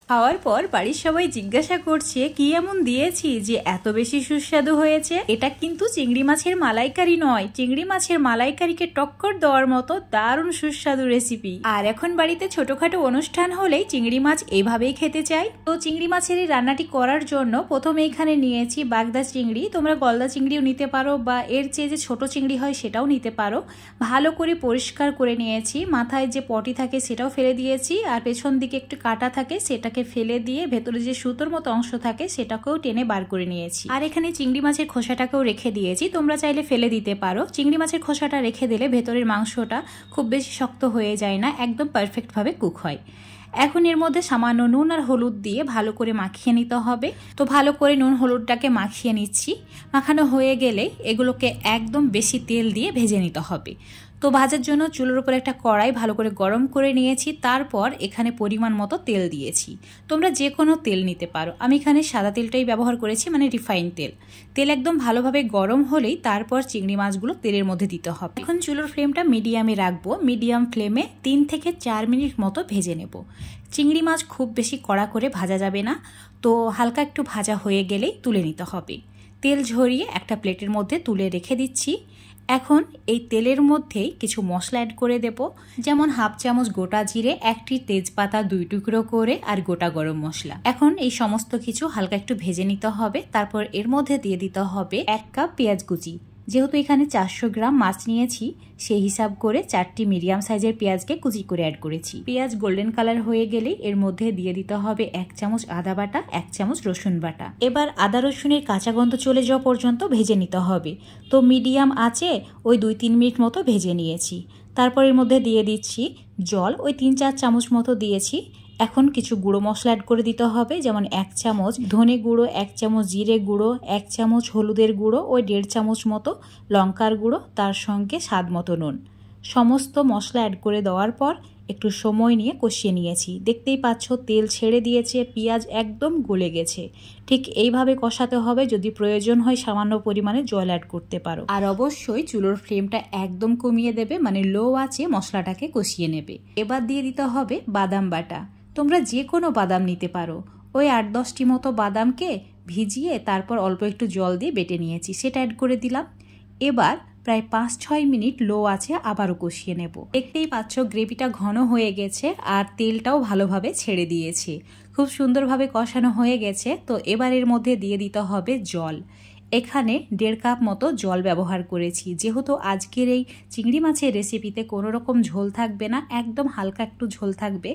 খাওয়ার পর বাড়ির সবাই জিজ্ঞাসা করছে কি এমন দিয়েছি যে এত বেশি সুস্বাদু হয়েছে। এটা কিন্তু চিংড়ি মাছের মালাইকারি নয়, চিংড়ি মাছের মালাইকারিকে টক্কর দেওয়ার মতো দারুণ সুস্বাদু রেসিপি। আর এখন বাড়িতে ছোটখাটো অনুষ্ঠান হলেই চিংড়ি মাছ এইভাবেই খেতে চাই। তো চিংড়ি মাছের এই রান্নাটি করার জন্য প্রথমে এখানে নিয়েছি বাগদা চিংড়ি, তোমরা গলদা চিংড়িও নিতে পারো বা এর চেয়ে যে ছোট চিংড়ি হয় সেটাও নিতে পারো। ভালো করে পরিষ্কার করে নিয়েছি, মাথায় যে পটি থাকে সেটাও ফেলে দিয়েছি, আর পেছন দিকে একটু কাটা থাকে সেটাকে ফেলে দিয়ে ভেতরে যে সুতোর মতো অংশ থাকে সেটাকেও টেনে বার করে নিয়েছি। আর এখানে চিংড়ি মাছের খোসাটাকেও রেখে দিয়েছি, তোমরা চাইলে ফেলে দিতে পারো। চিংড়ি মাছের খোসাটা রেখে দিলে ভেতরের মাংসটা খুব বেশি শক্ত হয়ে যায় না, একদম পারফেক্ট ভাবে কুক হয়। এখন এর মধ্যে সামান্য নুন আর হলুদ দিয়ে ভালো করে মাখিয়ে নিতে হবে। তো ভালো করে নুন হলুদটাকে মাখিয়ে নিচ্ছি। মাখানো হয়ে গেলে এগুলোকে একদম বেশি তেল দিয়ে ভেজে নিতে হবে। তো ভাজার জন্য চুলোর উপর একটা কড়াই ভালো করে গরম করে নিয়েছি, তারপর এখানে পরিমাণ মতো তেল দিয়েছি। তোমরা যে কোনো তেল নিতে পারো, আমি এখানে সাদা তেলটাই ব্যবহার করেছি, মানে রিফাইন তেল। তেল একদম ভালোভাবে গরম হলেই তারপর চিংড়ি মাছগুলো তেলের মধ্যে দিতে হবে। এখন চুলোর ফ্লেমটা মিডিয়ামে রাখবো, মিডিয়াম ফ্লেমে 3 থেকে 4 মিনিট মতো ভেজে নেব। চিংড়ি মাছ খুব বেশি কড়া করে ভাজা যাবে না, তো হালকা একটু ভাজা হয়ে গেলেই তুলে নিতে হবে। তেল ঝরিয়ে একটা প্লেটের মধ্যে তুলে রেখে দিচ্ছি। এখন এই তেলের মধ্যেই কিছু মশলা অ্যাড করে দেব, যেমন হাফ চামচ গোটা জিরে, একটি তেজপাতা 2 টুকরো করে, আর গোটা গরম মশলা। এখন এই সমস্ত কিছু হালকা একটু ভেজে নিতে হবে। তারপর এর মধ্যে দিয়ে দিতে হবে 1 কাপ পেঁয়াজ কুচি। যেহেতু এখানে 400 গ্রাম মাছ নিয়েছি, সেই হিসাব করে 4টি মিডিয়াম সাইজের পেঁয়াজকে কুচি করে অ্যাড করেছি। পেঁয়াজ গোল্ডেন কালার হয়ে গেলেই এর মধ্যে দিয়ে দিতে হবে 1 চামচ আদা বাটা, 1 চামচ রসুন বাটা। এবার আদা রসুনের কাঁচা গন্ধ চলে যাওয়া পর্যন্ত ভেজে নিতে হবে। তো মিডিয়াম আঁচে ওই 2-3 মিনিট মতো ভেজে নিয়েছি। তারপর এর মধ্যে দিয়ে দিচ্ছি জল, ওই 3-4 চামচ মতো দিয়েছি। এখন কিছু গুঁড়ো মশলা অ্যাড করে দিতে হবে, যেমন 1 চামচ ধনে গুঁড়ো, 1 চামচ জিরে গুঁড়ো, 1 চামচ হলুদের গুঁড়ো, ওই 1.5 চামচ মতো লঙ্কার গুঁড়ো, তার সঙ্গে স্বাদ মতো নুন। সমস্ত মশলা অ্যাড করে দেওয়ার পর একটু সময় নিয়ে কষিয়ে নিয়েছি। দেখতেই পাচ্ছ তেল ছেড়ে দিয়েছে, পেঁয়াজ একদম গলে গেছে। ঠিক এইভাবে কষাতে হবে, যদি প্রয়োজন হয় সামান্য পরিমাণে জল অ্যাড করতে পারো। আর অবশ্যই চুলোর ফ্লেমটা একদম কমিয়ে দেবে, মানে লো আঁচে মশলাটাকে কষিয়ে নেবে। এবার দিয়ে দিতে হবে বাদাম বাটা। তোমরা যে কোনো বাদাম নিতে পারো। ওই 8-10টি মতো বাদামকে ভিজিয়ে তারপর অল্প একটু জল দিয়ে বেটে নিয়েছি, সেটা অ্যাড করে দিলাম। এবার প্রায় 5-6 মিনিট লো আছে আবারও কষিয়ে নেব। দেখতেই পাচ্ছ গ্রেভিটা ঘন হয়ে গেছে আর তেলটাও ভালোভাবে ছেড়ে দিয়েছে, খুব সুন্দরভাবে কষানো হয়ে গেছে। তো এবার এর মধ্যে দিয়ে দিতে হবে জল। এখানে 1.5 কাপ মতো জল ব্যবহার করেছি, যেহেতু আজকের এই চিংড়ি মাছের রেসিপিতে কোনো রকম ঝোল থাকবে না, একদম হালকা একটু ঝোল থাকবে,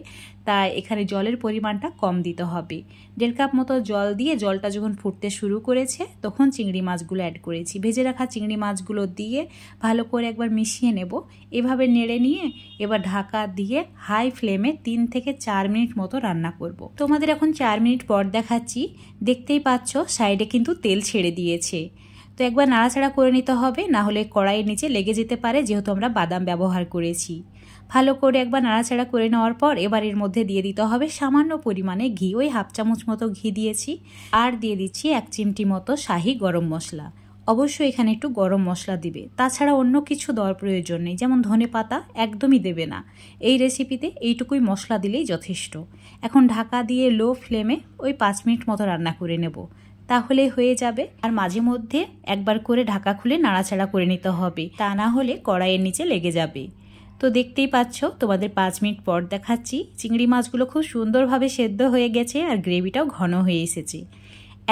তাই এখানে জলের পরিমাণটা কম দিতে হবে। 1.5 কাপ মতো জল দিয়ে জলটা যখন ফুটতে শুরু করেছে তখন চিংড়ি মাছগুলো অ্যাড করেছি। ভেজে রাখা চিংড়ি মাছগুলো দিয়ে ভালো করে একবার মিশিয়ে নেব। এভাবে নেড়ে নিয়ে এবার ঢাকা দিয়ে হাই ফ্লেমে 3 থেকে 4 মিনিট মতো রান্না করব। তোমাদের এখন 4 মিনিট পর দেখাচ্ছি। দেখতেই পাচ্ছ সাইডে কিন্তু তেল ছেড়ে দিয়েছে। তো একবার নাড়াচাড়া করে নিতে হবে, না হলে কড়াইয়ের নিচে লেগে যেতে পারে, যেহেতু আমরা বাদাম ব্যবহার করেছি। ভালো করে একবার নাড়াচাড়া করে নেওয়ার পর এবার এর মধ্যে দিয়ে দিতে হবে সামান্য পরিমাণে ঘি, ওই হাফ চামচ মতো ঘি দিয়েছি। আর দিয়ে দিচ্ছি 1 চিমটি মতো শাহি গরম মশলা। অবশ্যই এখানে একটু গরম মশলা দিবে, তাছাড়া অন্য কিছু দেওয়ার প্রয়োজন নেই, যেমন ধনে পাতা একদমই দেবে না। এই রেসিপিতে এইটুকুই মশলা দিলেই যথেষ্ট। এখন ঢাকা দিয়ে লো ফ্লেমে ওই 5 মিনিট মতো রান্না করে নেব, তাহলে হয়ে যাবে। আর মাঝে মধ্যে একবার করে ঢাকা খুলে নাড়াচাড়া করে নিতে হবে, তা না হলে কড়াইয়ের নিচে লেগে যাবে। তো দেখতেই পাচ্ছ তোমাদের 5 মিনিট পর দেখাচ্ছি, চিংড়ি মাছগুলো খুব সুন্দরভাবে সেদ্ধ হয়ে গেছে আর গ্রেভিটাও ঘন হয়ে এসেছে।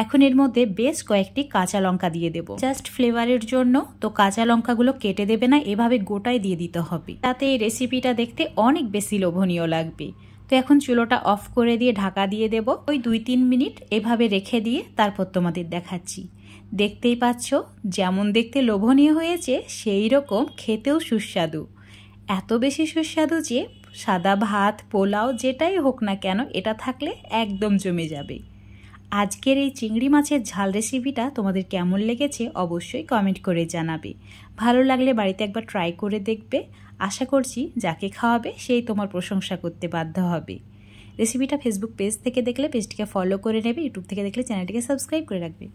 এখন এর মধ্যে বেশ কয়েকটি কাঁচা লঙ্কা দিয়ে দেব, জাস্ট ফ্লেভারের জন্য। তো কাঁচা লঙ্কাগুলো কেটে দেবে না, এভাবে গোটাই দিয়ে দিতে হবে, তাতে এই রেসিপিটা দেখতে অনেক বেশি লোভনীয় লাগবে। তো এখন চুলোটা অফ করে দিয়ে ঢাকা দিয়ে দেব, ওই 2-3 মিনিট এভাবে রেখে দিয়ে তারপর তোমাদের দেখাচ্ছি। দেখতেই পাচ্ছ যেমন দেখতে লোভনীয় হয়েছে, সেই রকম খেতেও সুস্বাদু। এত বেশি সুস্বাদু যে সাদা ভাত, পোলাও যেটাই হোক না কেন এটা থাকলে একদম জমে যাবে। আজকের এই চিংড়ি মাছের ঝাল রেসিপিটা তোমাদের কেমন লেগেছে অবশ্যই কমেন্ট করে জানাবে। ভালো লাগলে বাড়িতে একবার ট্রাই করে দেখবে। আশা করছি যাকে খাওয়াবে সেই তোমার প্রশংসা করতে বাধ্য হবে। রেসিপিটা ফেসবুক পেজ থেকে দেখলে পেজটিকে ফলো করে নেবে, ইউটিউব থেকে দেখলে চ্যানেলটিকে সাবস্ক্রাইব করে রাখবে।